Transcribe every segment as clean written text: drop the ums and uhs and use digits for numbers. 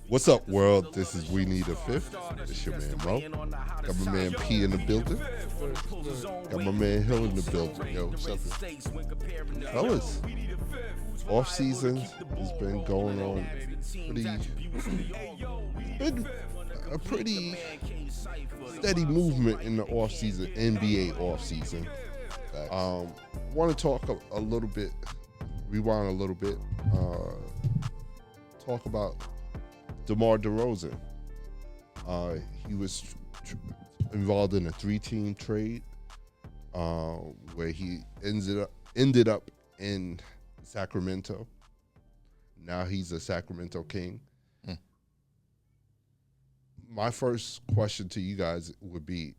What's up, world? This is WeNeeda5th. It's your man, Mo. Got my man P in the building. Got my man Hill in the building. Yo, what's up? Fellas, off season has been going on been a pretty steady movement in the off season, NBA off season. Want to talk a little bit, rewind a little bit, talk about DeMar DeRozan. He was involved in a 3-team trade where he ended up in Sacramento. Now he's a Sacramento King. My first question to you guys would be,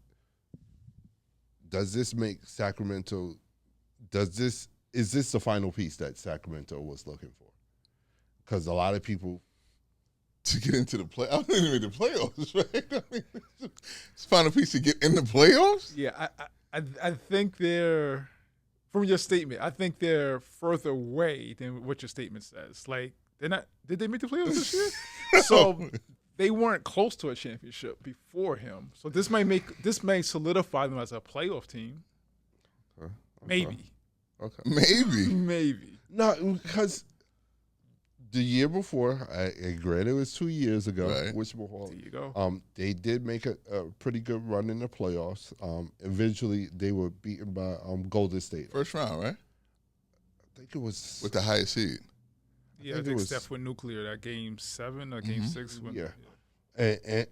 does this make Sacramento, is this the final piece that Sacramento was looking for? Because a lot of people, to get into the play, I don't even make the playoffs, right? I mean, it's final piece to get in the playoffs. Yeah, I think they're, from your statement, I think they're further away than what your statement says. Like, they're not. Did they make the playoffs this year? So they weren't close to a championship before him. So this may solidify them as a playoff team. Okay. Maybe. Okay. Maybe. No, because the year before, and granted it was 2 years ago, right. There you go. They did make a pretty good run in the playoffs. Eventually, they were beaten by Golden State. First round, right? I think it was with the highest seed. Yeah, I think except for nuclear, that game 7 or game 6. Yeah.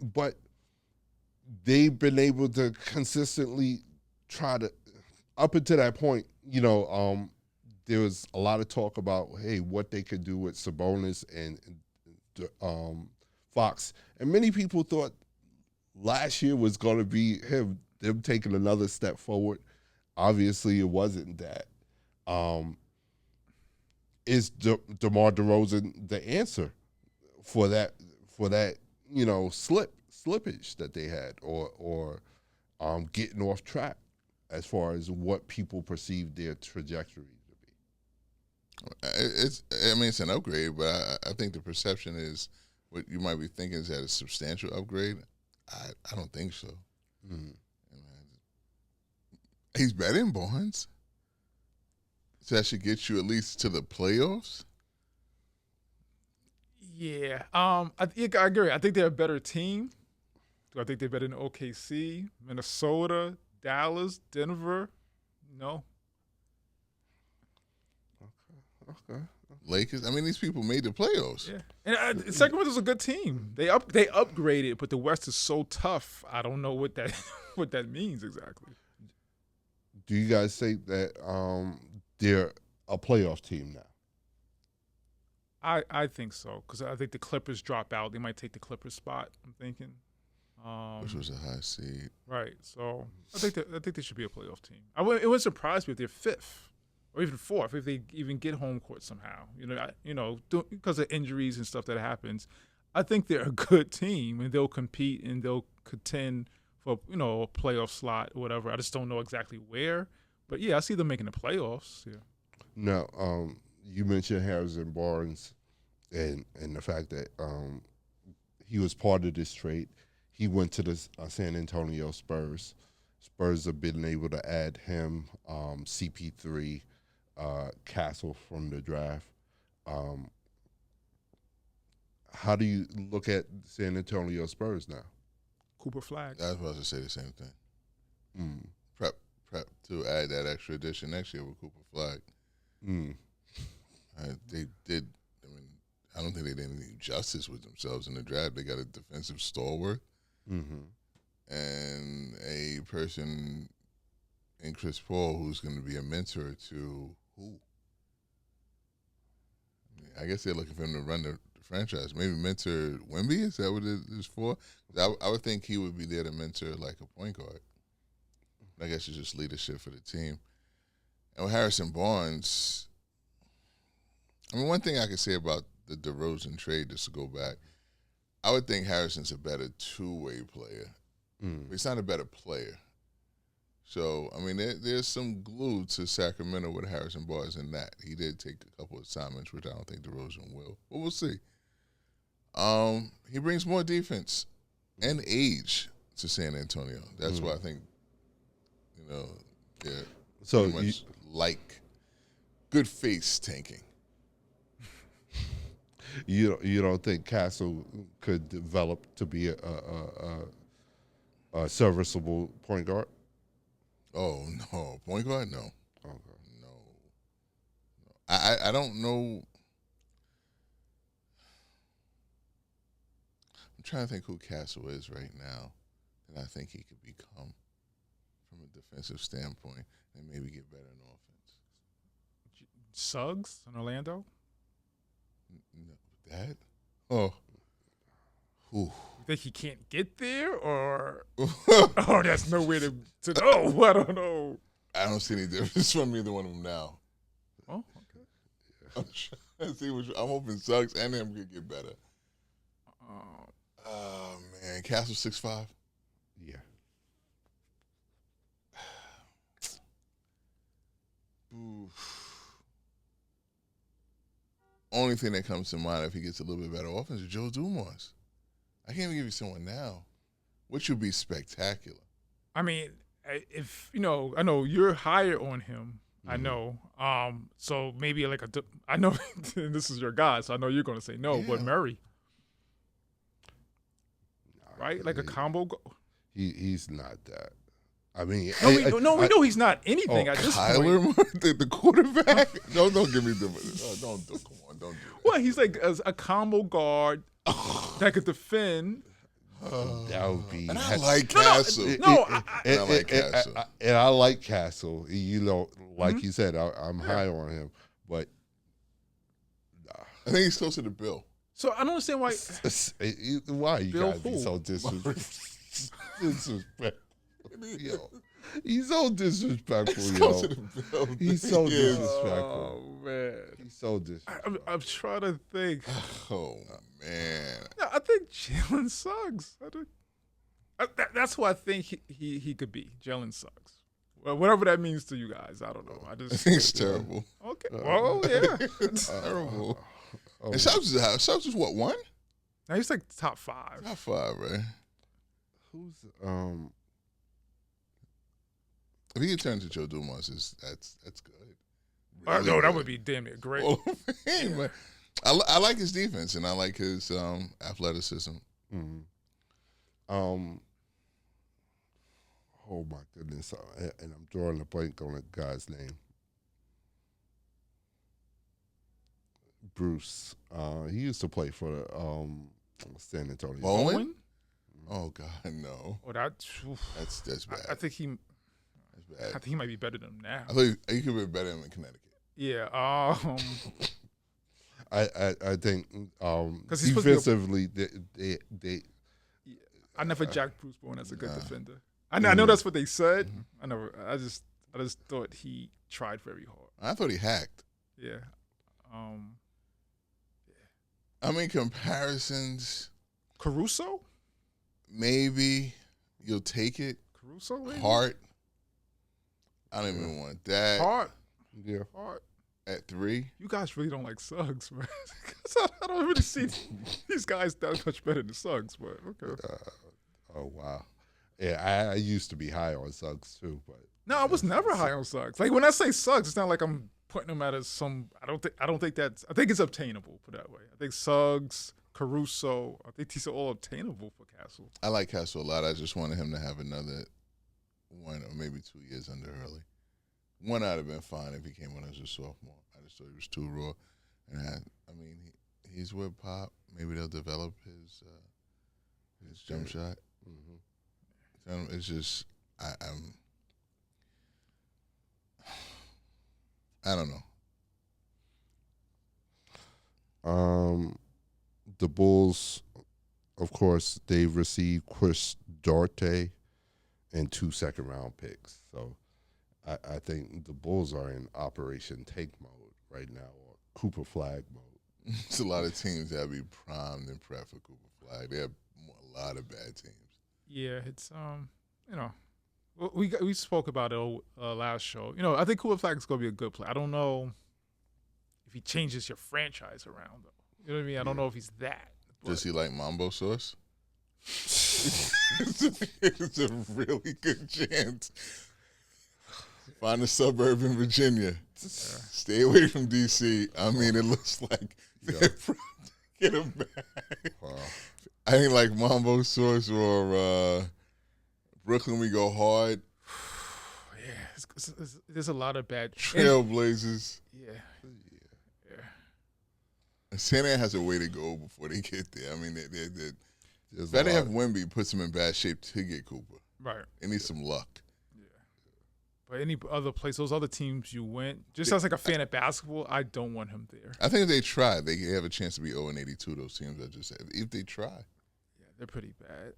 But they've been able to consistently try to, up until that point, there was a lot of talk about, hey, what they could do with Sabonis and Fox. And many people thought last year was going to be them taking another step forward. Obviously, it wasn't that. Is DeMar DeRozan the answer for that slippage that they had, or getting off track as far as what people perceive their trajectory to be? It's an upgrade, but I think the perception is what you might be thinking is that a substantial upgrade. I don't think so. Mm-hmm. He's better than Barnes. So that should get you at least to the playoffs? Yeah. I agree. I think they're a better team. Do I think they're better than OKC, Minnesota, Dallas, Denver? No. Okay. Lakers. I mean, these people made the playoffs. Yeah. And Sacramento's a good team. They upgraded, but the West is so tough. I don't know what that means exactly. Do you guys think that they're a playoff team now? I think so, because I think the Clippers drop out. They might take the Clippers spot, I'm thinking. Which was a high seed. Right. So I think they should be a playoff team. It wouldn't surprise me if they're 5th or even 4th, if they even get home court somehow. Because of injuries and stuff that happens. I think they're a good team, and they'll compete and they'll contend for a playoff slot or whatever. I just don't know exactly where. But yeah, I see them making the playoffs. Yeah. Now, you mentioned Harrison Barnes and the fact that he was part of this trade. He went to the San Antonio Spurs. Spurs have been able to add him, CP3, Castle from the draft. How do you look at San Antonio Spurs now? Cooper Flag. I was about to say the same thing. Prep to add that extra addition next year with Cooper Flag. They did. I mean, I don't think they did any justice with themselves in the draft. They got a defensive stalwart and a person in Chris Paul who's going to be a mentor to who? I guess they're looking for him to run the franchise. Maybe mentor Wemby? Is that what it is for? I would think he would be there to mentor like a point guard. I guess it's just leadership for the team. And with Harrison Barnes, I mean, one thing I could say about the DeRozan trade, just to go back, I would think Harrison's a better two-way player. But he's not a better player. So, I mean, there's some glue to Sacramento with Harrison Barnes in that. He did take a couple of assignments, which I don't think DeRozan will. But we'll see. He brings more defense and age to San Antonio. That's why I think, they're So pretty much like good face tanking. you don't think Castle could develop to be a serviceable point guard? Oh no, point guard? No, Okay. no. I don't know. I'm trying to think who Castle is right now that I think he could become from a defensive standpoint and maybe get better in offense. Suggs in Orlando? No, that? Oh. Ooh. You think he can't get there, or oh, there's no way to know? I don't know. I don't see any difference from either one of them now. Oh, okay. I'm trying to see I'm hoping Suggs and him could get better. Oh man, Castle 6'5". Yeah. Only thing that comes to mind if he gets a little bit better offense is Joe Dumars. I can't even give you someone now, which would be spectacular. I mean, if I know you're higher on him. I know. So maybe I know this is your guy, so I know you're going to say no. Yeah. But Murray, right? Like a combo. He's not that. I mean, we know he's not anything at this point. Kyler, the quarterback. Don't give me the. Don't come on, don't do that. Well, he's like a combo guard that could defend. That would be. And I like Castle. I like Castle. And I like Castle. Like you said, I'm high on him, but I think he's closer to Bill. So I don't understand why. Why you Bill gotta be who? so disrespectful? Yo, he's so disrespectful, He's yo. closer to Bill. He's so He is. disrespectful. Oh man, He's so disrespectful. I'm trying to think. Oh man. No, I think Jalen Suggs. That's who I think he could be. Jalen Suggs. Well, whatever that means to you guys, I don't know. I just It's terrible. Okay. Well, yeah. It's terrible. And Suggs is what, 1? Now he's like top 5. Top 5, right? Who's If he could turn to Joe Dumars, that's good. No, Really that good. would be damn near great. Oh, man, but I like his defense and I like his athleticism. Mm-hmm. Oh my goodness! And I'm drawing a blank on the guy's name. Bruce. He used to play for the San Antonio. Bowen? Oh God, no. Oh, That's bad. I think That's bad. I think he might be better than him now. I thought he could be better in Connecticut. Yeah. I think he's supposed to be defensively they I never jacked Bruce Bowen as a good defender. I know that's what they said. I just thought he tried very hard. I thought he hacked. Yeah. I mean, comparisons. Caruso? Maybe you'll take it. Caruso? Maybe? Hart. I don't even want that. Hart. yeah. Hart. At 3. You guys really don't like Suggs, man. 'Cause I don't really see these guys that much better than Suggs, but okay. Oh wow. Yeah, I used to be high on Suggs too, but No, I was never high on Suggs. Like when I say Suggs, it's not like I'm putting him at some. I don't think that's. I think it's obtainable. Put it that way. I think Suggs, Caruso. I think these are all obtainable for Castle. I like Castle a lot. I just wanted him to have another 1 or maybe 2 years under Hurley. 1 would have been fine if he came when I was a sophomore. I just thought he was too raw. And I mean, he's with Pop. Maybe they'll develop his jump shot. Mm-hmm. It's just I don't know. The Bulls, of course, they received Chris Duarte and 2 second-round picks. So I think the Bulls are in Operation Tank mode right now, or Cooper Flag mode. It's a lot of teams that be primed and prepped for Cooper Flag. They have a lot of bad teams. Yeah, it's we spoke about it last show. I think Cooper Flag is going to be a good player. I don't know if he changes your franchise around though. You know what I mean? I don't know if he's that, Does he like Mambo sauce? It's a really good chance. Find a suburb in Virginia. Stay away from D.C. I mean, it looks like they're probably get him back. Wow. I think like Mambo sauce or Brooklyn We Go Hard. Yeah, there's a lot of bad Trailblazers. Yeah. And San Antonio has a way to go before they get there. I mean, they have Wemby puts them in bad shape to get Cooper. Right. They need some luck. Yeah. But any other place, those other teams you went, just as like a fan of basketball, I don't want him there. I think if they try, they have a chance to be 0-82. Those teams I just said, if they try. Yeah, they're pretty bad.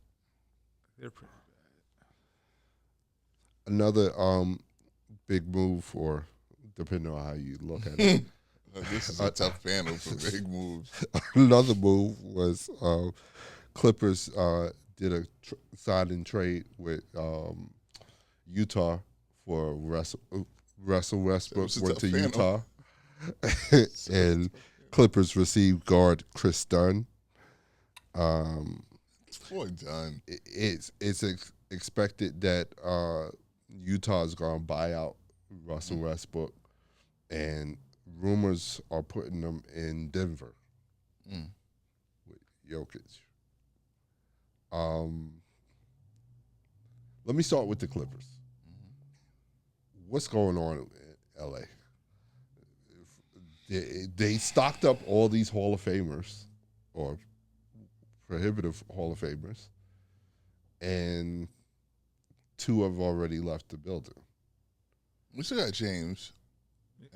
Another big move, or depending on how you look at it. This is a tough panel for big moves. Another move was Clippers did a sign and trade with Utah for Russell Westbrook went to Utah, and Clippers received guard Chris Dunn. Poor Dunn. It's expected that Utah is going to buy out Russell Westbrook, and rumors are putting them in Denver with Jokic. Let me start with the Clippers. What's going on in L.A.? They stocked up all these Hall of Famers, or prohibitive Hall of Famers, and 2 have already left the building. We still got James,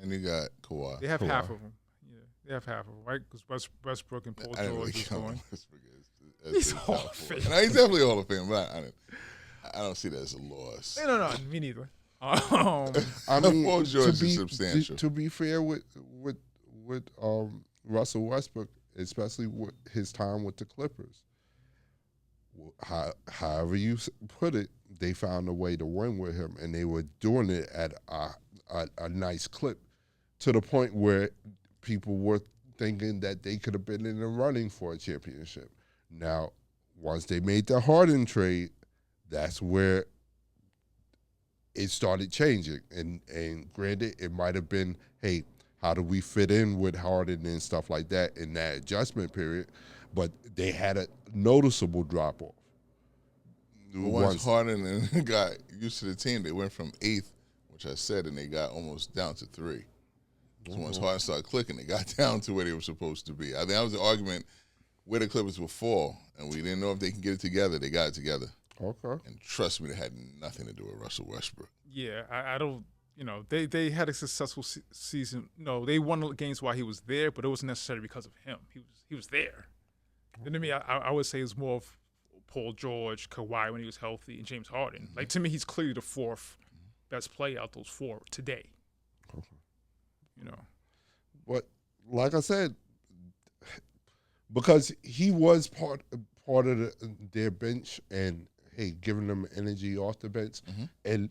and you got Kawhi. They have half of them. Yeah, they have half of them, right? Because Westbrook and Paul George is going. He's Hall of Fame. No, he's definitely Hall of Fame, but I don't see that as a loss. No, me neither. I mean, Paul George is substantial. To be fair with Russell Westbrook, especially with his time with the Clippers, however you put it, they found a way to win with him, and they were doing it at a nice clip, to the point where people were thinking that they could have been in the running for a championship. Now, once they made the Harden trade, that's where it started changing. And granted, it might have been, hey, how do we fit in with Harden and stuff like that in that adjustment period? But they had a noticeable drop-off. Once Harden got used to the team, they went from 8th, which I said, and they got almost down to 3. So once Harden started clicking, they got down to where they were supposed to be. I think that was the argument where the Clippers would fall, and we didn't know if they can get it together. They got it together. Okay. And trust me, they had nothing to do with Russell Westbrook. Yeah, I don't. They had a successful season. No, they won games while he was there, but it wasn't necessarily because of him. He was there. And to me, I would say it's more of Paul George, Kawhi when he was healthy, and James Harden. Like, to me, he's clearly the 4th best player out those 4 today. Okay. But like I said, because he was part of their bench, and hey, giving them energy off the bench, and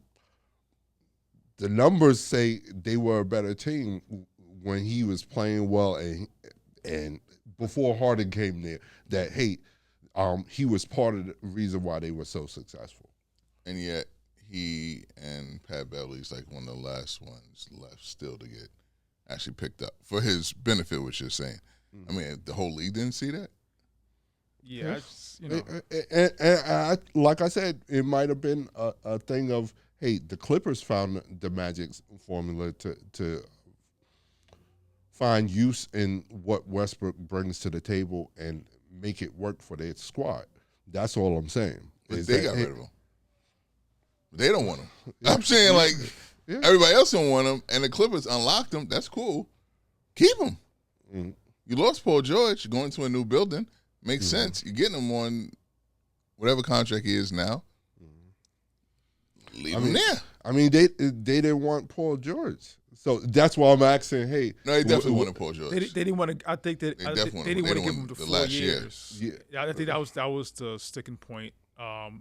the numbers say they were a better team when he was playing well, and before Harden came there, that hey, he was part of the reason why they were so successful. And yet, he and Pat Beverly's like one of the last ones left still to get actually picked up for his benefit, which you're saying. I mean, the whole league didn't see that? Yeah, and like I said, it might have been a thing of, hey, the Clippers found the magic formula to find use in what Westbrook brings to the table and make it work for their squad. That's all I'm saying. But they got rid of him. They don't want him. I'm saying, everybody else don't want him, and the Clippers unlocked him. That's cool. Keep him. Mm-hmm. You lost Paul George, going to a new building. Makes sense. You're getting him on whatever contract he is now. Leave him there. I mean, they didn't want Paul George. So that's why I'm asking, hey. No, they definitely wanted Paul George. They didn't want to. I think that they didn't want to give him the 4 years. Yeah, I think that was the sticking point.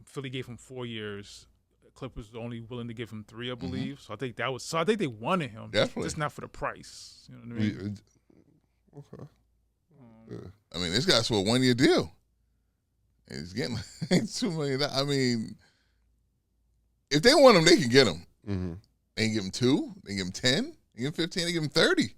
Philly gave him 4 years. Clippers were only willing to give him 3, I believe. So I think that was. So I think they wanted him. Definitely, just not for the price. You know what I mean? Okay. I mean, this guy's for a 1-year deal. And he's getting like $2 million. I mean, if they want him, they can get him. Mm-hmm. They can give him 2. They can give him 10. They can give him 15. They can give him 30.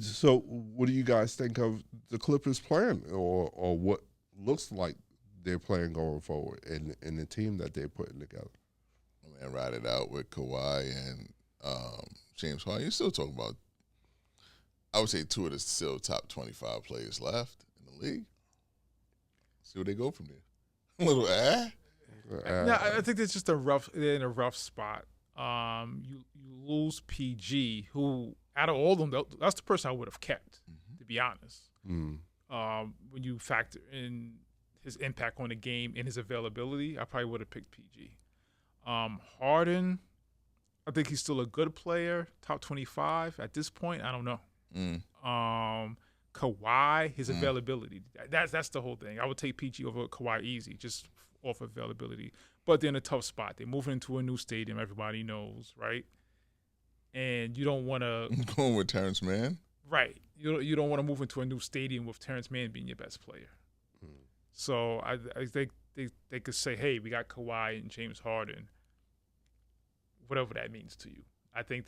So, what do you guys think of the Clippers' plan, or what looks like their plan going forward, and the team that they're putting together? Man, ride it out with Kawhi and James Harden. You're still talking about, I would say, 2 of the still top 25 players left in the league. See where they go from there. A little No, I think they're just they're in a rough spot. You lose PG, who out of all of them, that's the person I would have kept, to be honest. When you factor in his impact on the game and his availability, I probably would have picked PG. Harden, I think he's still a good player, top 25 at this point. I don't know. Kawhi, his availability, that's the whole thing. I would take PG over Kawhi easy, just off availability. But they're in a tough spot. They're moving into a new stadium, everybody knows, right? And you don't want to going with Terrence Mann. Right. You don't want to move into a new stadium with Terrence Mann being your best player. So I think they could say, hey, we got Kawhi and James Harden, whatever that means to you. I think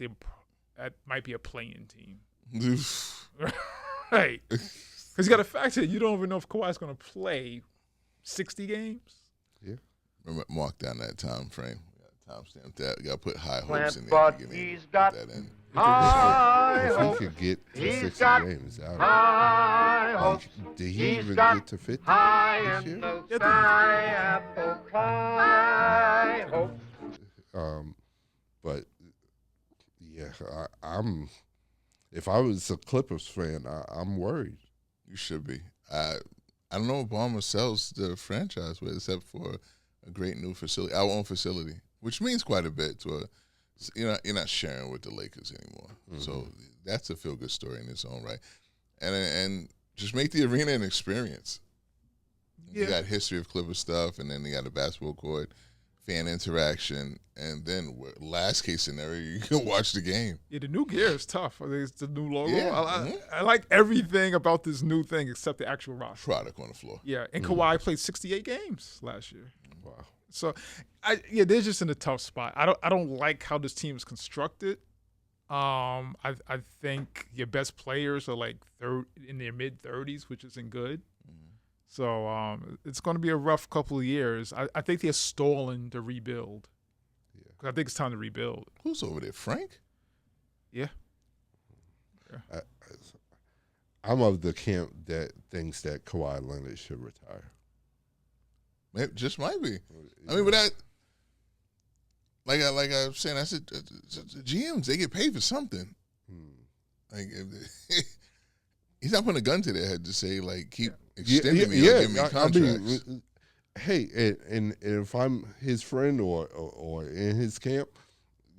that might be a playing team. Right. Because you got to factor in, you don't even know if Kawhi's going to play 60 games. Yeah. Remember, mark down that time frame. Timestamp that. You got to put high hopes in there. But he's got that in. If he could get to 60 games out, did he even get to 50 this year? But yeah, I'm. If I was a Clippers fan, I'm worried. You should be. I don't know if Obama sells the franchise with, except for a great new facility, our own facility, which means quite a bit to a. You're not sharing with the Lakers anymore. So that's a feel-good story in its own right, and just make the arena an experience. Yeah. You got history of Clipper stuff, and then you got a basketball court, fan interaction, and then last case scenario, you can watch the game. Yeah, the new gear is tough. I think it's the new logo. Yeah. I like everything about this new thing except the actual roster. Product on the floor. Yeah, and Kawhi played 68 games last year. Wow. So, they're just in a tough spot. I don't like how this team is constructed. I think your best players are like in their mid-30s, which isn't good. So it's going to be a rough couple of years. I think they're stalling to rebuild. Yeah. I think it's time to rebuild. Who's over there, Frank? Yeah. I'm of the camp that thinks that Kawhi Leonard should retire. It just might be. I mean, but that, like I was saying, I said, GMs, they get paid for something. Like, he's not putting a gun to their head to say, like, keep extending me or give me contracts. I mean, hey, and if I'm his friend or in his camp,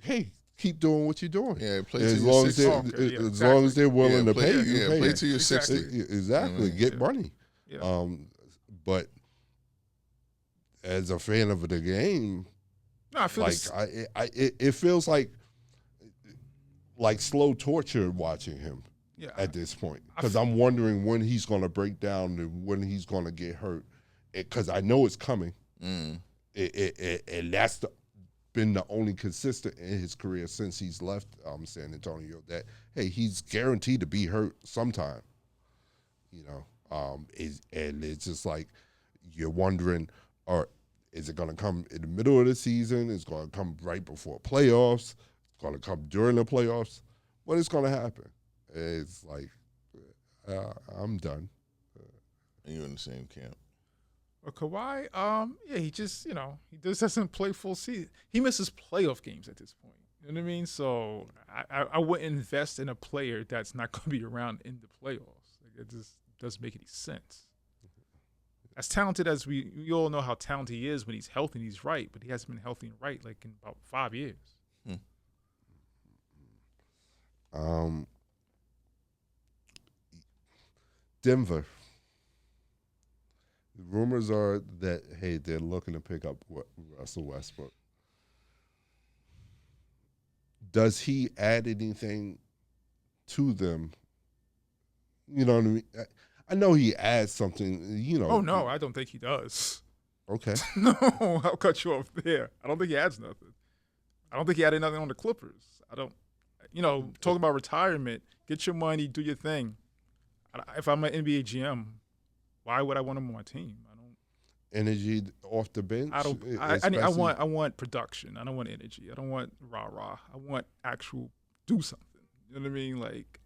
hey, keep doing what you're doing. Yeah, play as till long you're as 60. as long as they're willing to pay you. Yeah, play till you're 60. Exactly. Get money. Yeah. But as a fan of the game, no, I feel it feels like slow torture watching him at this point, because I'm wondering when he's going to break down and when he's going to get hurt, because I know it's coming. And that's been the only consistent in his career since he's left San Antonio, that hey, he's guaranteed to be hurt sometime. And it's just like you're wondering, or is it going to come in the middle of the season? It's going to come right before playoffs? It's going to come during the playoffs? What is going to happen? It's like, I'm done. And you're in the same camp. Well, Kawhi, he just, he just doesn't play full season. He misses playoff games at this point. You know what I mean? So I wouldn't invest in a player that's not going to be around in the playoffs. Like, it just doesn't make any sense. As talented as we all know how talented he is when he's healthy and he's right, but he hasn't been healthy and right like in about 5 years. Denver. The rumors are that, hey, they're looking to pick up Russell Westbrook. Does he add anything to them? You know what I mean? I know he adds something, Oh no, I don't think he does. Okay. No, I'll cut you off there. I don't think he adds nothing. I don't think he added nothing on the Clippers. I don't. Talking about retirement, get your money, do your thing. If I'm an NBA GM, why would I want him on my team? I don't. Energy off the bench. I want production. I don't want energy. I don't want rah rah. I want actual do something. You know what I mean? Like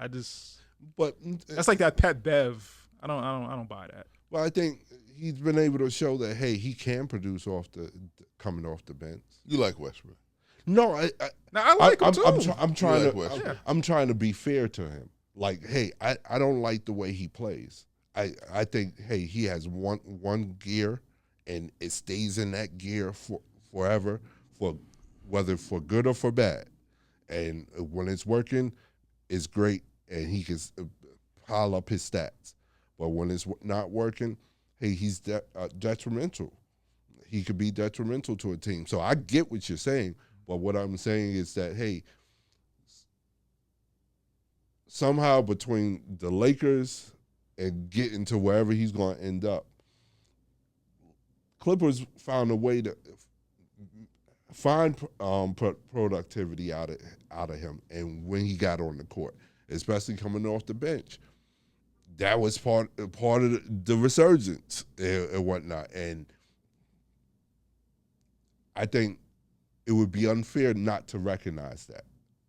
But that's like that Pat Bev. I don't buy that. Well, I think he's been able to show that he can produce coming off the bench. You like Westbrook? No, I like him too. I'm trying You to. like Westbrook? I'm trying to be fair to him. Like, hey, I don't like the way he plays. I think he has one gear, and it stays in that gear forever, whether for good or for bad. And when it's working, it's great, and he can pile up his stats. But when it's not working, he's detrimental. He could be detrimental to a team. So I get what you're saying, but what I'm saying is that, somehow between the Lakers and getting to wherever he's going to end up, Clippers found a way to find productivity out of him. And when he got on the court, especially coming off the bench, that was part of the resurgence and whatnot. And I think it would be unfair not to recognize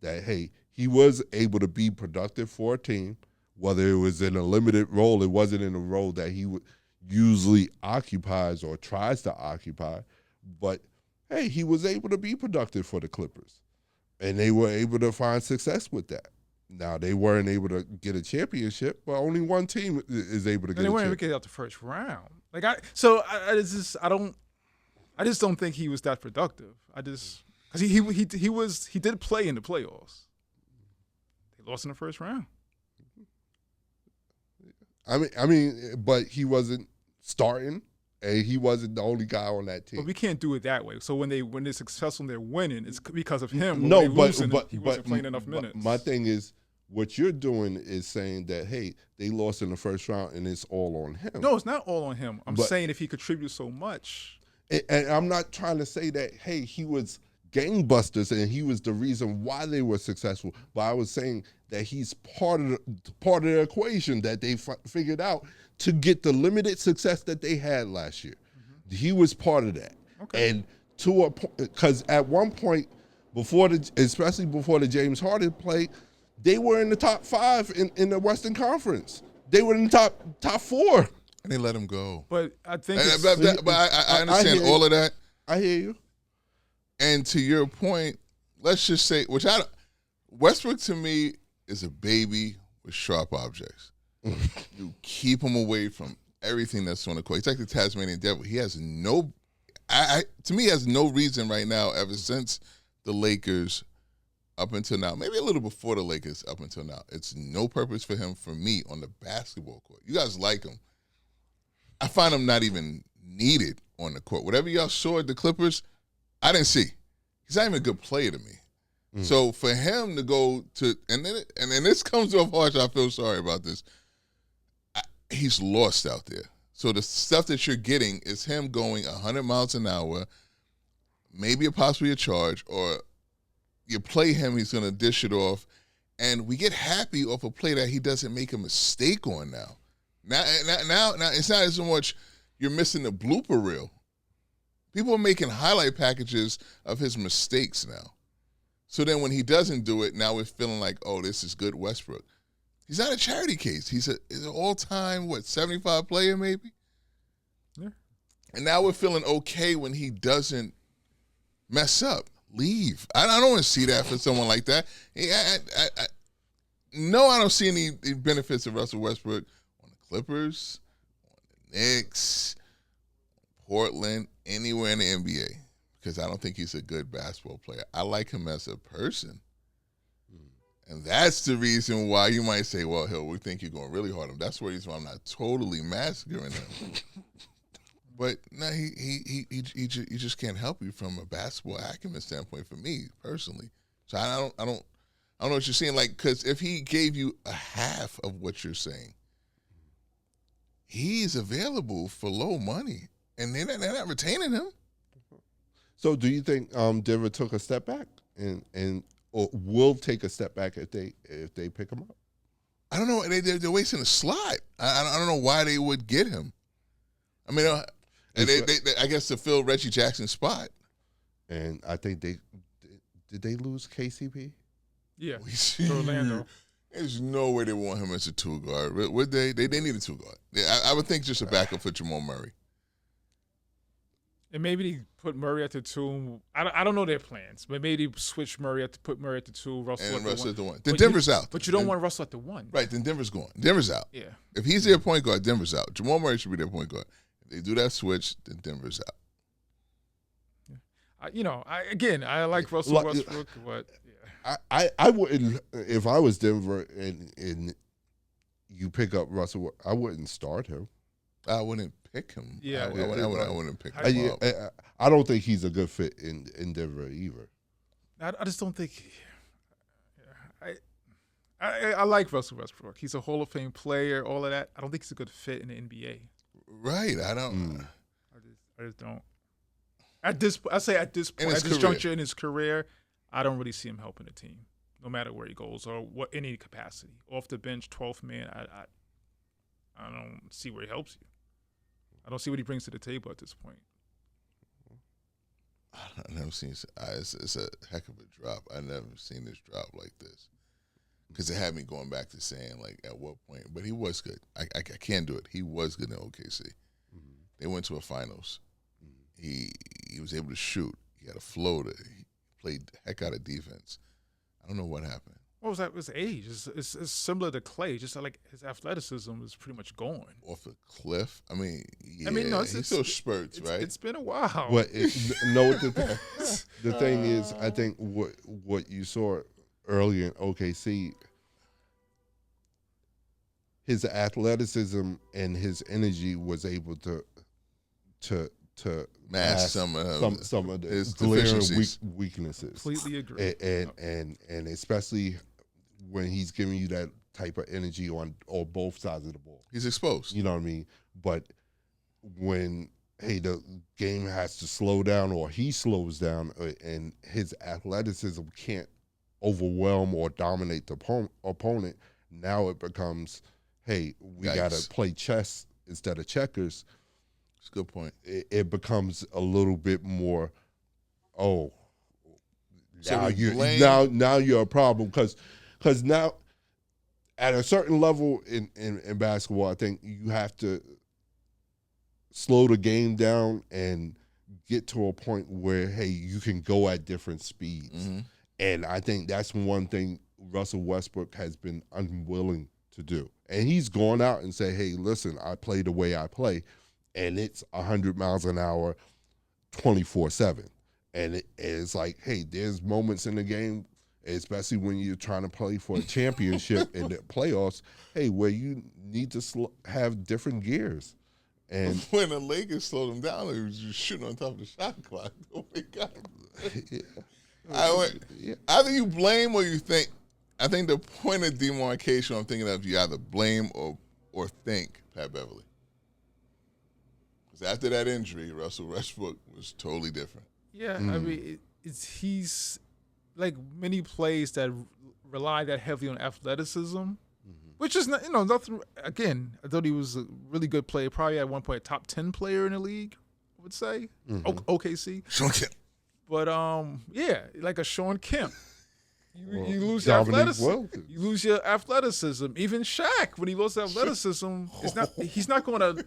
that he was able to be productive for a team, whether it was in a limited role. It wasn't in a role that he usually occupies or tries to occupy. But, he was able to be productive for the Clippers, and they were able to find success with that. Now, they weren't able to get a championship, but only one team is able to get a championship. They weren't able to get out the first round. I just don't think he was that productive. Because he did play in the playoffs. They lost in the first round. I mean, but he wasn't starting, and he wasn't the only guy on that team. But we can't do it that way. So when they're successful and they're winning, it's because of him. No, but he wasn't playing enough minutes. My thing is, what you're doing is saying that, they lost in the first round and it's all on him. No, it's not all on him. I'm saying if he contributes so much. And I'm not trying to say that, he was gangbusters and he was the reason why they were successful. But I was saying that he's part of the equation that they figured out to get the limited success that they had last year. Mm-hmm. He was part of that. Okay. And to a point, because at one point, especially before the James Harden play, they were in the top 5 in the Western Conference. They were in the top 4. And they let him go. But I think I understand all of that. I hear you. And to your point, let's just say, Westbrook to me is a baby with sharp objects. You keep him away from everything that's on the court. He's like the Tasmanian devil. He has to me, he has no reason right now, ever since the Lakers up until now, maybe a little before the Lakers up until now, it's no purpose for him, for me, on the basketball court. You guys like him. I find him not even needed on the court. Whatever y'all saw at the Clippers, I didn't see. He's not even a good player to me. Mm. So for him to go to, and then this comes off harsh, I feel sorry about this. He's lost out there. So the stuff that you're getting is him going 100 miles an hour, maybe possibly a charge, or you play him, he's going to dish it off, and we get happy off a play that he doesn't make a mistake on now. Now, it's not as much you're missing the blooper reel. People are making highlight packages of his mistakes now. So then when he doesn't do it, now we're feeling like, oh, this is good Westbrook. He's not a charity case. He's an all-time, 75 player maybe? Yeah. And now we're feeling okay when he doesn't mess up. Leave. I don't want to see that for someone like that. I don't see any benefits of Russell Westbrook on the Clippers, on the Knicks, Portland, anywhere in the NBA, because I don't think he's a good basketball player. I like him as a person. And that's the reason why you might say, well, Hill, we think you're going really hard on him. That's the reason why I'm not totally massacring him. But no, he just can't help you from a basketball acumen standpoint for me personally. So I don't know what you're saying. Like, because if he gave you a half of what you're saying, he's available for low money, and they're not retaining him. So do you think Denver took a step back and or will take a step back if they pick him up? I don't know. They're wasting a slot. I don't know why they would get him. I mean, I guess to fill Reggie Jackson's spot. And I think did they lose KCP? Yeah, to Orlando. There's no way they want him as a two guard. Would they? They need a two guard. I would think just a backup for Jamal Murray. And maybe they put Murray at the two. I don't know their plans, but maybe they switch put Murray at the two, Russell at the one. Then Denver's out. But you don't want Russell at the one. Right, then Denver's gone. Denver's out. Yeah. If he's their point guard, Denver's out. Jamal Murray should be their point guard. If they do that switch, then Denver's out. I like Russell Westbrook, but yeah. I wouldn't, if I was Denver and you pick up Russell, I wouldn't start him. I wouldn't pick him. Yeah, I wouldn't pick him up. I don't think he's a good fit in Denver either. I just don't think. I like Russell Westbrook. He's a Hall of Fame player. All of that. I don't think he's a good fit in the NBA. Right. I don't. I just don't. At this point, at this juncture in his career, I don't really see him helping the team, no matter where he goes or any capacity. Off the bench, 12th man, I don't see where he helps you. I don't see what he brings to the table at this point. I've never seen it's a heck of a drop. I've never seen this drop like this. Because it had me going back to saying, like, at what point. But he was good. I can't do it. He was good in OKC. Mm-hmm. They went to a finals. Mm-hmm. He was able to shoot. He had a floater. He played the heck out of defense. I don't know what happened. What was that? It was age. It's similar to Clay. Just like his athleticism is pretty much gone. Off a cliff? I mean, no, he still spurts, right? It's been a while. The thing is, I think what you saw early in OKC, his athleticism and his energy was able to mask some of the glaring weaknesses. Completely agree. And especially when he's giving you that type of energy on both sides of the ball. He's exposed. You know what I mean? But when the game has to slow down or he slows down and his athleticism can't overwhelm or dominate the opponent, now it becomes, we got to play chess instead of checkers. That's a good point. It becomes a little bit more, now you're a problem because now at a certain level in basketball, I think you have to slow the game down and get to a point where, you can go at different speeds. Mm-hmm. And I think that's one thing Russell Westbrook has been unwilling to do. And he's gone out and said, listen, I play the way I play, and it's 100 miles an hour, 24/7. And it's like, there's moments in the game, especially when you're trying to play for a championship in the playoffs, where you need to have different gears. And when the Lakers slowed him down, he was just shooting on top of the shot clock. Oh, my God. Either you blame or you think. I think the point of demarcation I'm thinking of, you either blame or think Pat Beverly. Because after that injury, Russell Westbrook was totally different. Yeah, I mean, he's like many plays that rely that heavily on athleticism, which is not, nothing. Again, I thought he was a really good player. Probably at one point a top 10 player in the league, I would say. OKC. Sean Kemp. But like a Sean Kemp. You lose your athleticism. You lose your athleticism. Even Shaq, when he lost athleticism, he's not going to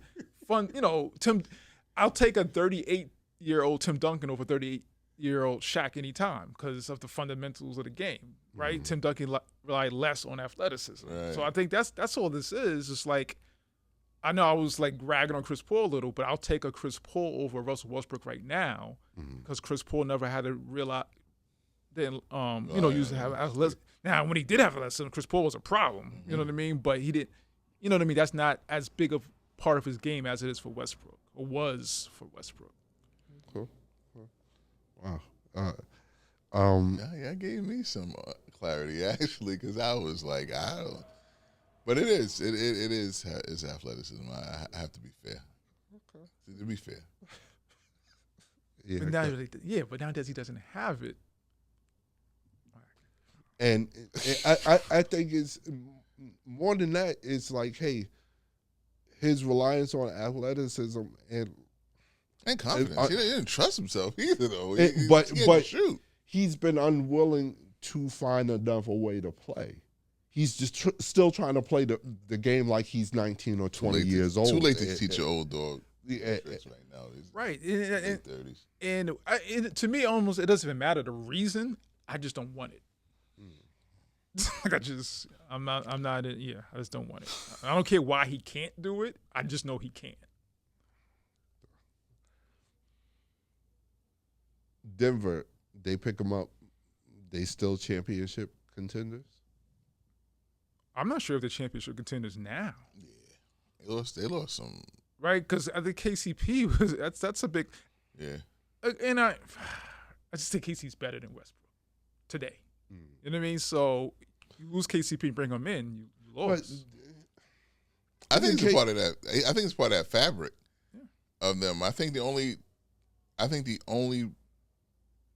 fund. Tim. I'll take a 38-year-old Tim Duncan over 38-year-old Shaq anytime because of the fundamentals of the game, right? Mm-hmm. Tim Duncan relied less on athleticism, right. So I think that's all this is. It's like, I know I was like ragging on Chris Paul a little, but I'll take a Chris Paul over Russell Westbrook right now because Chris Paul never had to realize. Then used to have athleticism. Now, when he did have athleticism, Chris Paul was a problem. You know what I mean? But he didn't. You know what I mean? That's not as big of part of his game as it is for Westbrook, or was for Westbrook. Cool. Wow. That gave me some clarity actually, because I was like, But it is his athleticism. I have to be fair. Okay. To be fair. Yeah, but nowadays he doesn't have it. and I think it's more than that. It's like, hey, his reliance on athleticism and confidence. He didn't trust himself either, though. But shoot. He's been unwilling to find enough a way to play. He's just still trying to play the game like he's 19 or 20 years old. Too late to teach your old dog. Yeah, right now. Right. Late 30s. And to me, almost, it doesn't even matter the reason. I just don't want it. Like I just don't want it. I don't care why he can't do it. I just know he can't. Denver, they pick him up. They still championship contenders? I'm not sure if they're championship contenders now. Yeah, they lost some. Right, because I think KCP was that's a big. Yeah. And I just think KC's better than Westbrook today. You know what I mean? So you lose KCP and bring him in, you lost. I think it's part of that. I think it's part of that fabric of them. I think the only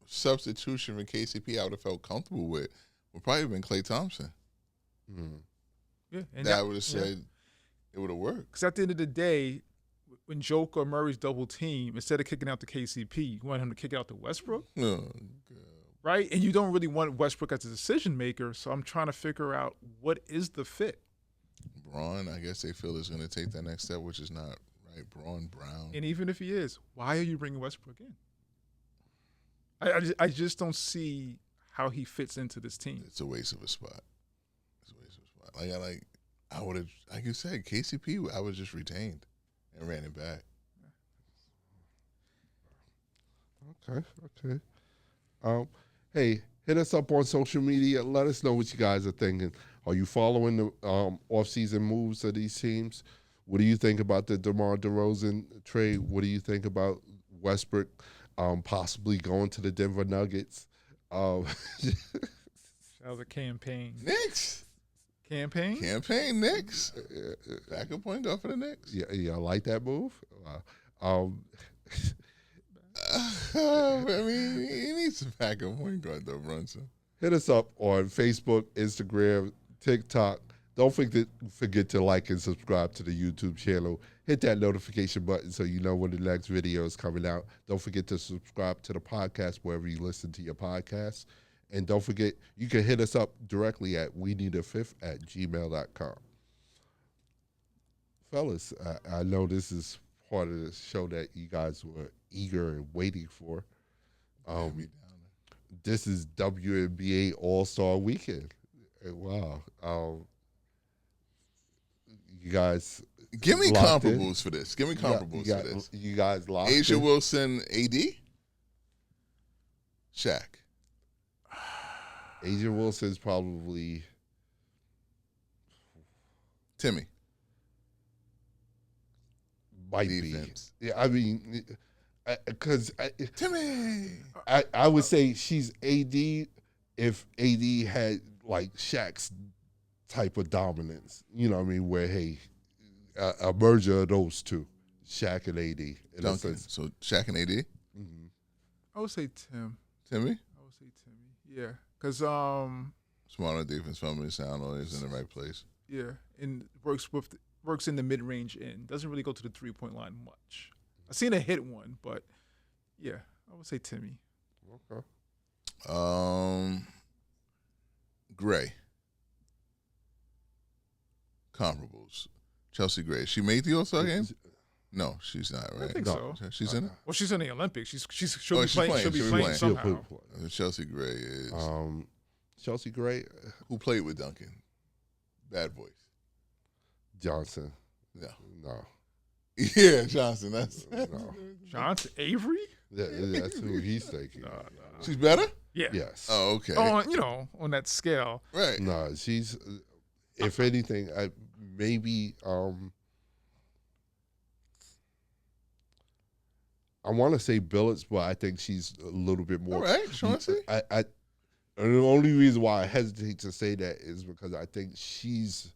substitution for KCP I would have felt comfortable with would probably have been Klay Thompson. Yeah, and that I would have said it would have worked. Because at the end of the day, when Joker or Murray's double team, instead of kicking out to KCP, you want him to kick it out to Westbrook. Oh, God. Right? And you don't really want Westbrook as a decision maker, so I'm trying to figure out what is the fit. Braun, I guess they feel is going to take that next step, which is not right. Braun, Brown. And even if he is, why are you bringing Westbrook in? I just don't see how he fits into this team. It's a waste of a spot. I would have, like you said, KCP, I was just retained and ran it back. Okay. Hey, hit us up on social media. Let us know what you guys are thinking. Are you following the offseason moves of these teams? What do you think about the DeMar DeRozan trade? What do you think about Westbrook possibly going to the Denver Nuggets? That was a campaign. Knicks. Campaign, Knicks. Backup point guard for the Knicks. Yeah, I like that move. I mean, he needs a backup point guard though, Brunson. Hit us up on Facebook, Instagram, TikTok. Don't forget to like and subscribe to the YouTube channel. Hit that notification button so you know when the next video is coming out. Don't forget to subscribe to the podcast wherever you listen to your podcasts. And don't forget, you can hit us up directly at WeNeeda5th@gmail.com. Fellas, I know this is part of the show that you guys were eager and waiting for. This is WNBA All-Star Weekend. Wow. You guys give me comparables for this. Give me comparables for this. You guys locked Asia in? Wilson, AD, Shaq. Asia Wilson's probably Timmy. Might Defense. be. Yeah, I mean, because Timmy. I would say she's AD if AD had like Shaq's type of dominance. You know what I mean? Where, hey, a merger of those two, Shaq and AD. In a sense. So Shaq and AD? Mm-hmm. I would say Tim. Timmy? I would say Timmy. Yeah. Because smaller defense, family sound, always in the right place. Yeah, and works in the mid-range end. Doesn't really go to the three-point line much. I've seen a hit one, but yeah, I would say Timmy. Okay. Gray. Comparables. Chelsea Gray. She made the All-Star game? No, she's not, right? I think No. so. She's in it? Well, she's in the Olympics. She'll Oh, be she's playing. playing. She'll be She'll be playing playing. somehow. Chelsea Gray is. Chelsea Gray, Who played with Duncan? Bad voice. Johnson. No. No. Yeah, Johnson. That's No. Johnson Avery. That's who he's thinking. No. She's better? Yeah. Oh, Yes. okay. On that scale. Right. No, she's, if anything, maybe, I want to say Billets, but I think she's a little bit more. All right, Chauncey. And the only reason why I hesitate to say that is because I think she's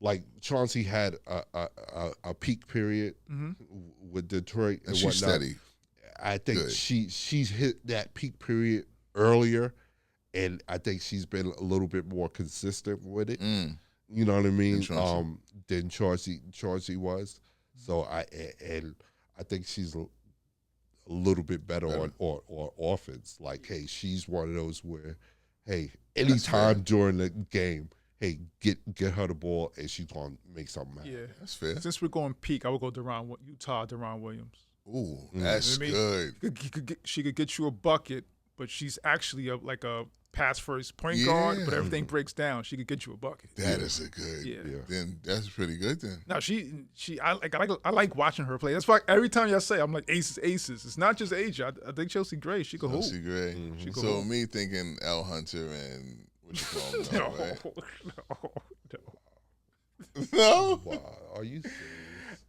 like Chauncey had a peak period with Detroit and she's whatnot. steady. I think Good. she's hit that peak period earlier, and I think she's been a little bit more consistent with it. You know what I mean? Than Chauncey was. So I think she's a little bit better on offense. Like, hey, she's one of those where, hey, anytime during the game, hey, get her the ball and she's gonna make something happen. Yeah, That's fair. Since we're going peak, I would go Deron Williams. Ooh, that's good. She could get you a bucket, but she's actually like a pass first point guard. But everything breaks down. She could get you a bucket. That is a good. Yeah. Then that's pretty good. Then No, I like watching her play. That's why every time y'all say I'm like aces. It's not just age. I think Chelsea Gray. She could hoop. Chelsea Gray. She could So hoop. me thinking Al Hunter and what you call him? No, right? No. Wow, are you serious?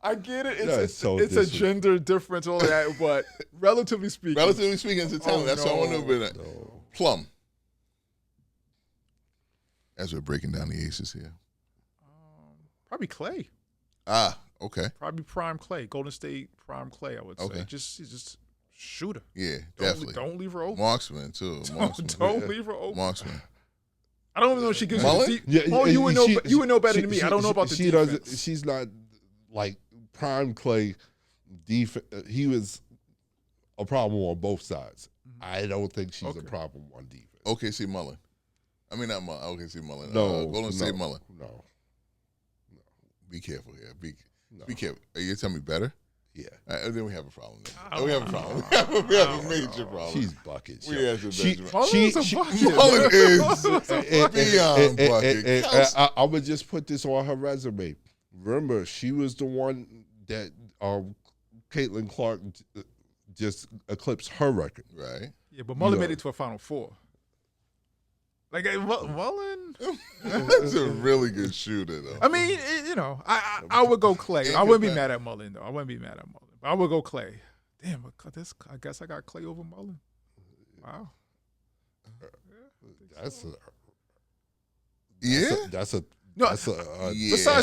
I get it. It's a gender difference, all that, but relatively speaking, Relatively to talent, that's what I want to know. Plum. As we're breaking down the aces here. Probably Clay. Okay. Probably prime Clay. Golden State prime Clay, I would say. Okay. Just shooter. Yeah, definitely. Don't leave her open. Marksman too. Don't leave her open. Marksman. I don't even know if she gives Mullen? you the deep. You would know better than me. I don't know about the defense. She's not like prime Clay. He was a problem on both sides. I don't think she's a problem on defense. OKC Mullen. I mean, not Mullen. OKC Mullen. No, Golden State Mullen. No. Be careful here. Be careful. Are you telling me better? Yeah. Then we have a problem. We have a problem. We have a major problem. She's buckets. We have to Mullen is a bucket. Mullen is beyond bucket. I'm going to just put this on her resume. Remember, she was the one that Caitlin Clark just eclipsed her record. Right. Yeah, but Mullen made it to a Final Four. Like Mullen, that's a really good shooter, though. I mean, I would go Clay. I wouldn't be mad at Mullen though. I wouldn't be mad at Mullen. But I would go Clay. Damn, I guess I got Clay over Mullen. Wow. Besides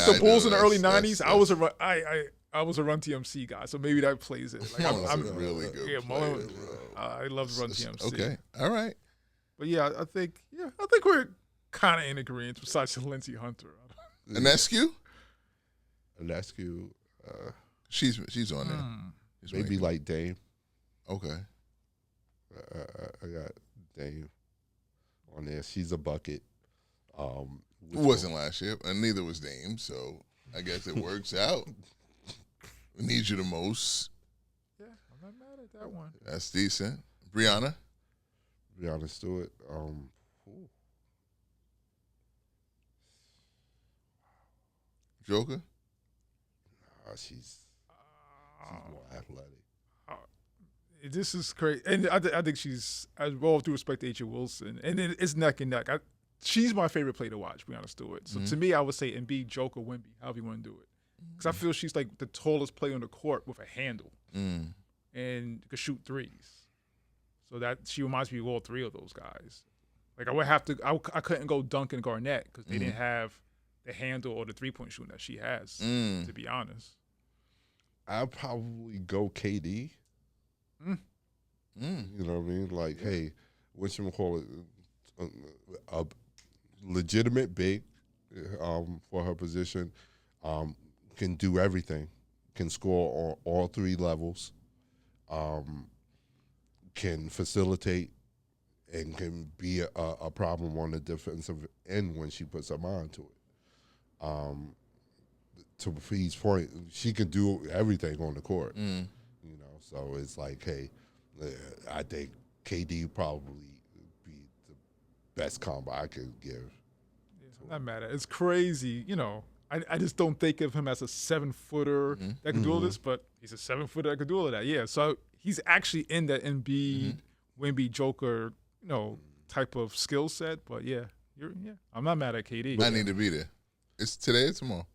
the Bulls in the early '90s, I was a Run TMC guy, so maybe that plays it. Like, I'm really good. Yeah, Mullen. I love Run TMC. Okay, all right. But I think we're kind of in agreement. Besides Lindsey Hunter, and that's Q. She's on there. Maybe like Dame. Okay. I got Dame on there. She's a bucket. It wasn't last year, and neither was Dame. So I guess it works out. We need you the most. Yeah, I'm not mad at that one. That's decent. Brianna Stewart. Joker. She's more athletic. This is crazy, and I think she's, as well, due respect to H.A. Wilson, and it's neck and neck. She's my favorite player to watch, Brianna Stewart. So to me, I would say Embiid, Joker, Wemby, however you want to do it, because I feel she's like the tallest player on the court with a handle, and could shoot threes. So that she reminds me of all three of those guys. Like I couldn't go Duncan Garnett because they didn't have the handle or the 3-point shooting that she has. To be honest, I'd probably go KD. You know what I mean? Like, hey, whatchamacallit, a legitimate big for her position, can do everything, can score on all three levels, can facilitate, and can be a problem on the defensive end when she puts her mind to it. To Fee's point, she can do everything on the court. So it's like, hey, I think KD probably be the best combo I could give. Yeah, not mad at it. It's crazy, I just don't think of him as a 7-footer that can do all this, but he's a 7-footer that can do all of that. Yeah, so he's actually in that Embiid, Wemby, Joker, type of skill set. But I'm not mad at KD. I need to be there. It's today or tomorrow?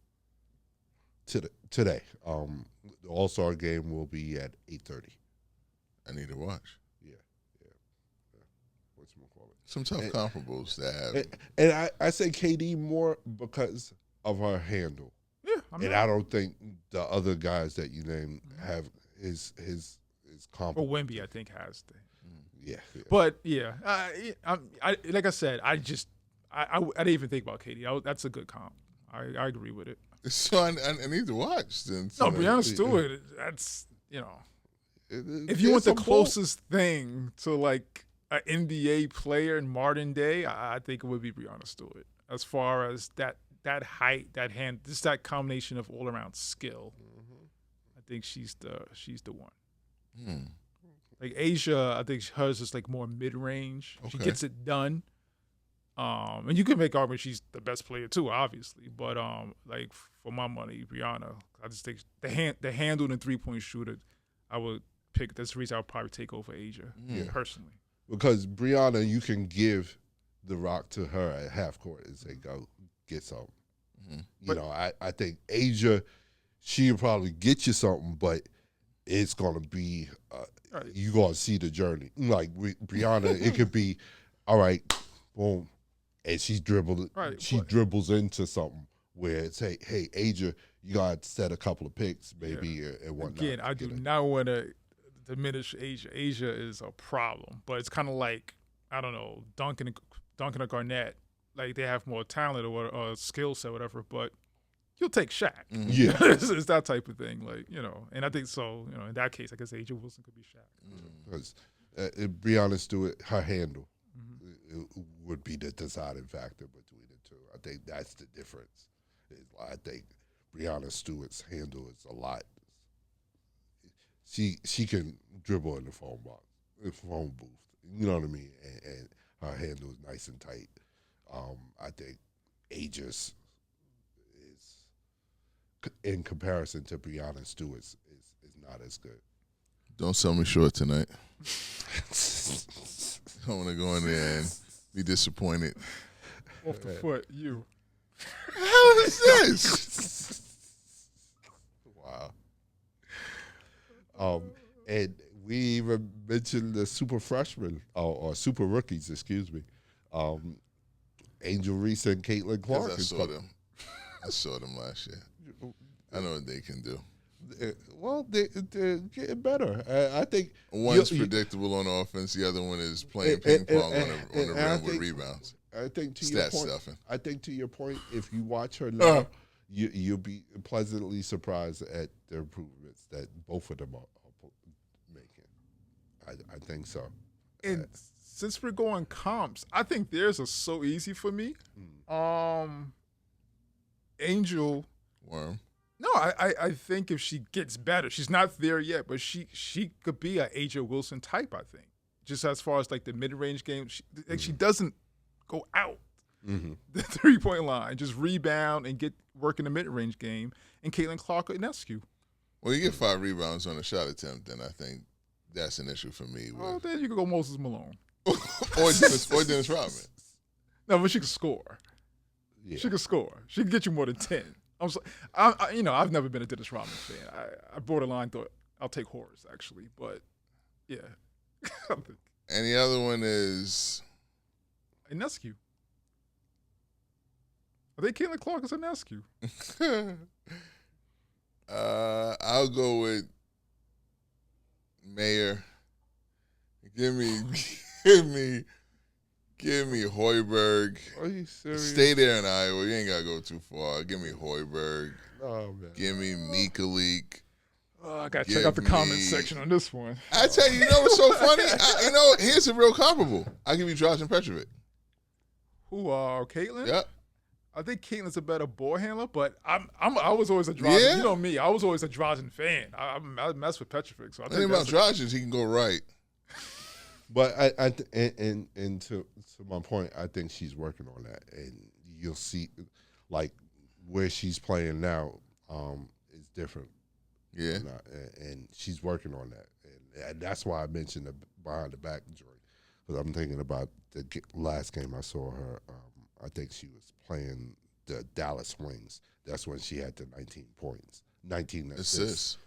Today. The All-Star Game will be at 8:30. I need to watch. Yeah. Whatchamacallit? Some tough comparables to have. And I say KD more because of her handle. Yeah, And I don't think the other guys that you named have his comparable. Well, Wemby, I think, has the. Yeah. But yeah, I like I said, I didn't even think about Katie. That's a good comp. I agree with it. So I need to watch then. No, Breanna Stewart. That's if you want the closest thing to like an NBA player in modern day, I think it would be Breanna Stewart. As far as that height, that hand, just that combination of all around skill. I think she's the one. Like Asia, I think hers is like more mid range. Okay. She gets it done. And you can make argument she's the best player too, obviously. But like for my money, Breanna, I just think the handle and 3-point shooter, I would pick. That's the reason I would probably take over Asia personally. Because Breanna, you can give the rock to her at half court and say, "Go get something." I think Asia, she'll probably get you something, but it's gonna be you gonna see the journey. Like with Breanna, it could be all right, boom. And she dribbles into something where it's, hey, Asia, you got to set a couple of picks, maybe, and whatnot. Again, I do not want to diminish Asia. Asia is a problem, but it's kind of like, I don't know, Duncan or Garnett. Like, they have more talent or skill set, whatever, but you'll take Shaq. Yeah. It's that type of thing. Like, and I think so, in that case, I guess Asia Wilson could be Shaq. Because Breanna Stewart, her handle. It would be the deciding factor between the two. I think that's the difference. I think Breanna Stewart's handle is a lot. She can dribble in the phone booth. You know what I mean? And her handle is nice and tight. I think Aegis is, in comparison to Breanna Stewart's, is not as good. Don't sell me short tonight. I want to go in there and be disappointed. Off the foot, you. How is this? Wow. And we even mentioned the super freshmen, or super rookies, excuse me. Angel Reese and Caitlin Clark. I saw them last year. I know what they can do. Well, they're getting better. I think one's predictable on offense. The other one is playing ping pong on the rim with rebounds. I think to Stat your point. Stuffing. I think to your point, if you watch her now, you'll be pleasantly surprised at the improvements that both of them are making. I think so. And since we're going comps, I think theirs are so easy for me. Angel. Worm. No, I think if she gets better, she's not there yet, but she could be a Asia Wilson type, I think. Just as far as like the mid-range game, she doesn't go out the 3-point line, just rebound and get work in the mid-range game. And Caitlin Clark and Eskew. Well, you get 5 rebounds on a shot attempt, then I think that's an issue for me. Well, then you could go Moses Malone. or Dennis Rodman. No, but she can score. Yeah. She can score. She can get you more than 10. I've never been a Dennis Rodman fan. I borderline thought I'll take Horace, actually, but yeah. And the other one is Inescu. I think Caitlin Clark is Inescu. I'll go with Mayer. Give me Hoiberg. Are you serious? Stay there in Iowa. You ain't got to go too far. Give me Hoiberg. Oh, man. Give me Mikalik. Oh, I got to check out the comment section on this one. I tell you, what's so funny? Here's a real comparable. I'll give you Drazen Petrovic. Who, Caitlin? Yep. I think Caitlin's a better ball handler, but I was always a Drazen. Yeah. You know me. I was always a Drazen fan. I mess with Petrovic. So I think about Drazen, he can go right. But and to my point, I think she's working on that, and you'll see, like where she's playing now, is different. Yeah, and she's working on that, and that's why I mentioned the behind the back joint, because I'm thinking about the last game I saw her. I think she was playing the Dallas Wings. That's when she had the 19 points, 19 assists.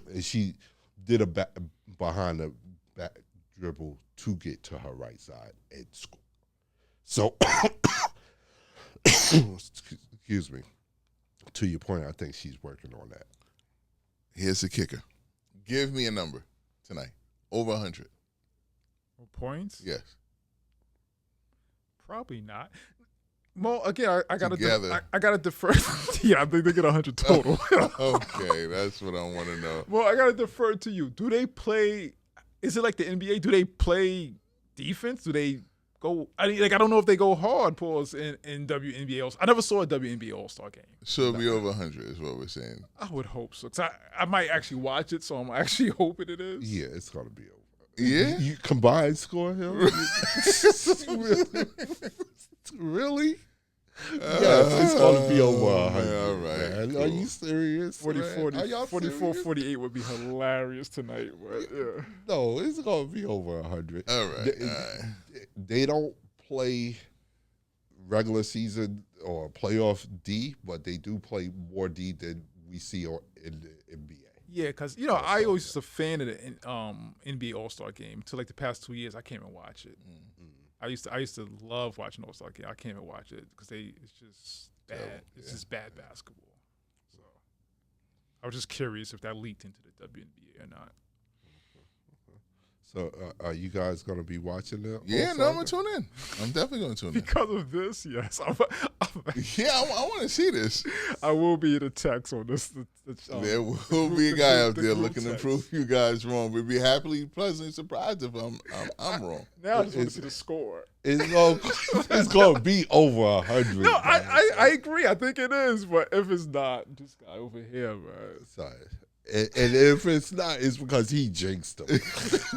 And she did a behind the back dribble to get to her right side and score. So, excuse me. To your point, I think she's working on that. Here's the kicker. Give me a number tonight. Over 100. Points? Yes. Probably not. Well, again, I got Together. I got to defer. Yeah, I think they get 100 total. Okay, that's what I want to know. Well, I got to defer to you. Do they play? Is it like the NBA? Do they play defense? Do they go? I don't know if they go hard. Pause in WNBA. I never saw a WNBA All-Star Game. So it'll be over 100 is what we're saying. I would hope so. 'Cause I might actually watch it, so I'm actually hoping it is. Yeah, it's gonna be over. Yeah? You combined score, Hill? Really? Yes, it's going to be over 100. All right. Man. Cool. Are you serious? 40, man? 40, Are y'all 44, serious? 48 would be hilarious tonight. But yeah. No, it's going to be over 100. All right. They don't play regular season or playoff D, but they do play more D than we see in the NBA. Yeah, because, I always was a fan of the NBA All-Star Game. Until like the past 2 years, I can't even watch it. Mm-hmm. I used to love watching All-Star Game. I can't even watch it because it's just bad. It's just bad basketball. So I was just curious if that leaked into the WNBA or not. So are you guys going to be watching it? Yeah, no, I'm going to tune in. I'm definitely going to tune in. Because of this, yes. Yeah, I want to see this. I will be in a text on this. There will be a guy out the there group looking to text. prove you guys wrong. We'd be happily, pleasantly surprised if I'm wrong. Now I just want to see the score. It's going to be over 100. No, I agree. I think it is. But if it's not, this guy over here, man. Sorry. And if it's not, it's because he jinxed them.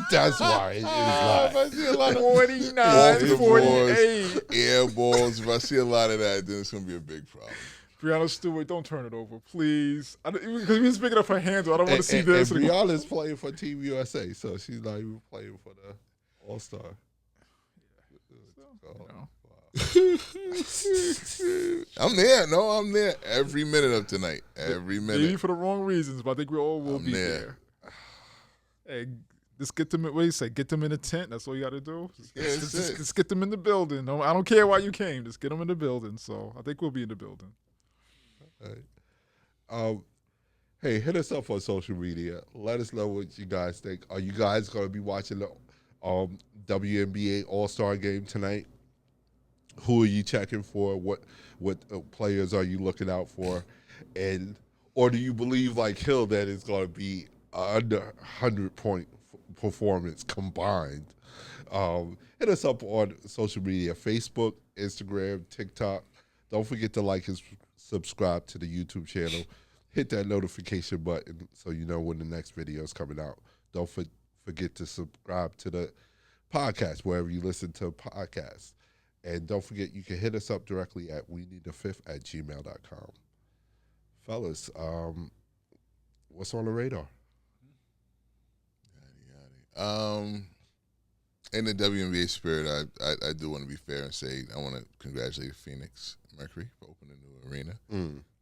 That's why it's not. If I see a lot of 49, off the 48. balls, air balls, if I see a lot of that, then it's going to be a big problem. Brianna Stewart, don't turn it over, please. Because he was picking up her hands. I don't want to see this. And Brianna's playing for Team USA, so she's not even playing for the All-Star. I'm there. No, I'm there every minute of tonight. Every Maybe minute. for the wrong reasons, but I think we all will I'm be there. Hey, just get them. What do you say? Get them in the tent. That's all you got to do. Yeah, that's it. Just get them in the building. No, I don't care why you came. Just get them in the building. So I think we'll be in the building. Right. Hey, hit us up on social media. Let us know what you guys think. Are you guys going to be watching the WNBA All-Star Game tonight? Who are you checking for? What players are you looking out for? Or do you believe, like Hill, that it's going to be under 100-point performance combined? Hit us up on social media, Facebook, Instagram, TikTok. Don't forget to like and subscribe to the YouTube channel. Hit that notification button so you know when the next video is coming out. Don't forget to subscribe to the podcast wherever you listen to podcasts. And don't forget, you can hit us up directly at WeNeeda5th@gmail.com. Fellas, what's on the radar? In the WNBA spirit, I do want to be fair and say I want to congratulate Phoenix Mercury for opening a new arena.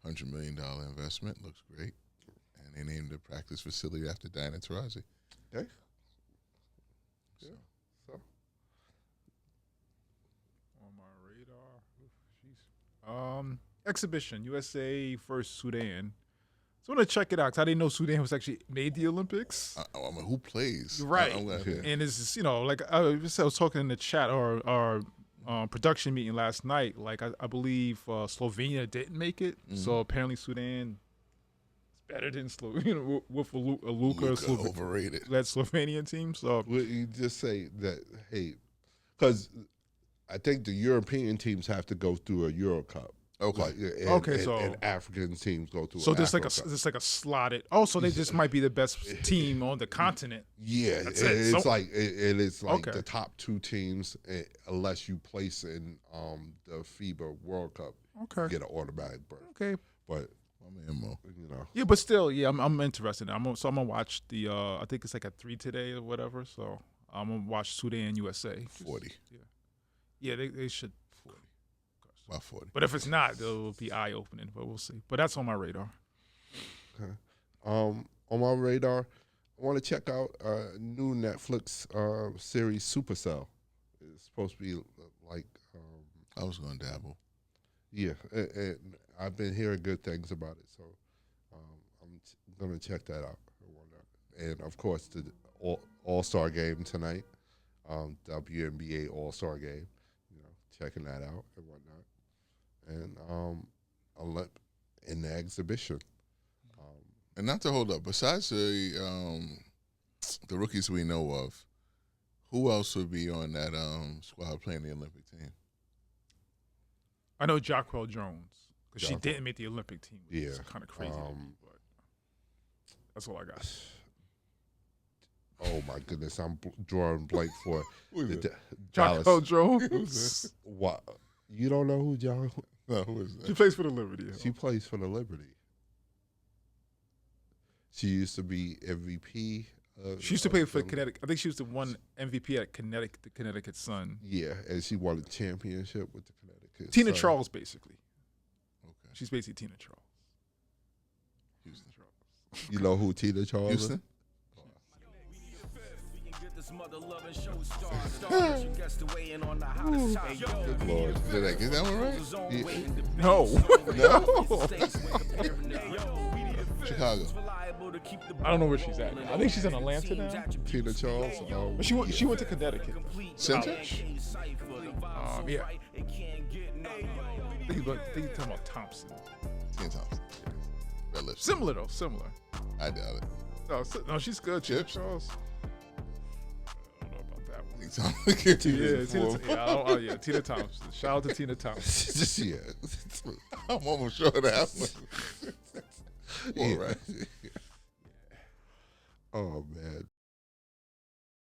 $100 million investment. Looks great. And they named the practice facility after Diana Taurasi. Okay. Yeah. So. On my radar, exhibition USA versus Sudan. So I want to check it out because I didn't know Sudan was actually made the Olympics. I mean, who plays? Right. I'm glad. And it's just, like I was talking in the chat or our production meeting last night. Like I believe Slovenia didn't make it, so apparently Sudan is better than Slovenia with a Luka overrated. that Slovenian team. So Well, you just say that, hey, because I think the European teams have to go through a Euro Cup. Okay. And African teams go through. so an there's like Afro Cup. there's like a slotted. Oh, so they just might be the best team on the continent. Yeah, That's it's it. So- like it's like Okay. the top two teams, unless you place in the FIBA World Cup, Okay. you get an automatic berth. Okay. But My man Mo. Yeah, but still, yeah, I'm interested. I'm gonna watch the. I think it's like at 3 today or whatever. So I'm gonna watch Sudan USA. 40. Yeah, they should. 40. About 40. But if it's not, it'll be eye opening. But we'll see. But that's on my radar. Okay. On my radar, I want to check out a new Netflix series, Supercell. It's supposed to be like. I was going to dabble. Yeah, and I've been hearing good things about it, so I'm gonna check that out. And of course, the All-Star Game tonight, WNBA All-Star Game. Checking that out and whatnot, and in the exhibition. And not to hold up, besides the rookies we know of, who else would be on that squad playing the Olympic team? I know Jacquel Jones because she didn't make the Olympic team. Which is kind of crazy, but that's all I got. Oh my goodness, I'm drawing blank for Jacquel Jones. What? You don't know who John? No, who is that? She plays for the Liberty. She plays for the Liberty. She used to be MVP. She used to play for Connecticut. I think she was the one MVP at Connecticut, the Connecticut Sun. Yeah, and she won a championship with the Connecticut Tina Sun. Charles, basically. Okay. She's basically Tina Charles. Houston. You know who Tina Charles is? Houston? Good Lord. Did I get that one right? Yeah. No. Chicago. I don't know where she's at now. I think she's in Atlanta now. Tina Charles. But she went to Connecticut. Center? Yeah. I think you're talking about Thompson. Tina Thompson. Red lips. Similar, though. Similar. I doubt it. No, she's good. Tina Chips? Charles. I don't know about that one. Yeah, Tina Thompson. Shout out to Tina Thompson. Yeah. I'm almost sure of that one. Yeah. All right. Oh man.